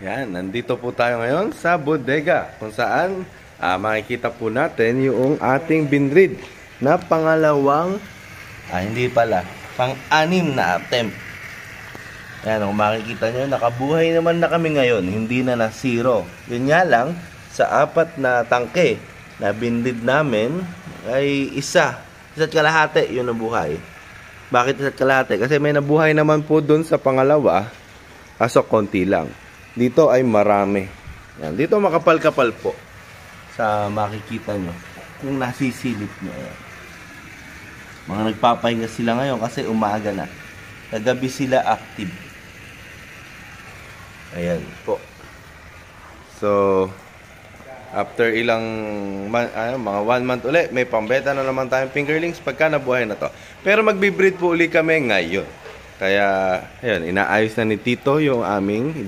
Yan, nandito po tayo ngayon sa bodega kung saan makikita po natin yung ating binrid na pangalawang, hindi pala, pang-anim na attempt. Yan, kung makikita nyo, nakabuhay naman na kami ngayon, hindi na na-zero. Yun nga lang, sa 4 na tangke na binrid namin, ay isa't kalahati yun nabuhay. Bakit isa't kalahati? Kasi may nabuhay naman po dun sa pangalawa, kaso konti lang. Dito ay marami. Yan. Dito makapal-kapal po sa makikita nyo. Kung nasisilip nyo. Ayan. Mga nagpapahinga sila ngayon kasi umaga na. Kagabi sila active. Ayan po. So, after ilang mga 1 month ulit, may pambeta na naman tayong fingerlings pagka nabuhay na to. Pero magbe-breed po ulit kami ngayon. Kaya, ayun, inaayos na ni Tito yung aming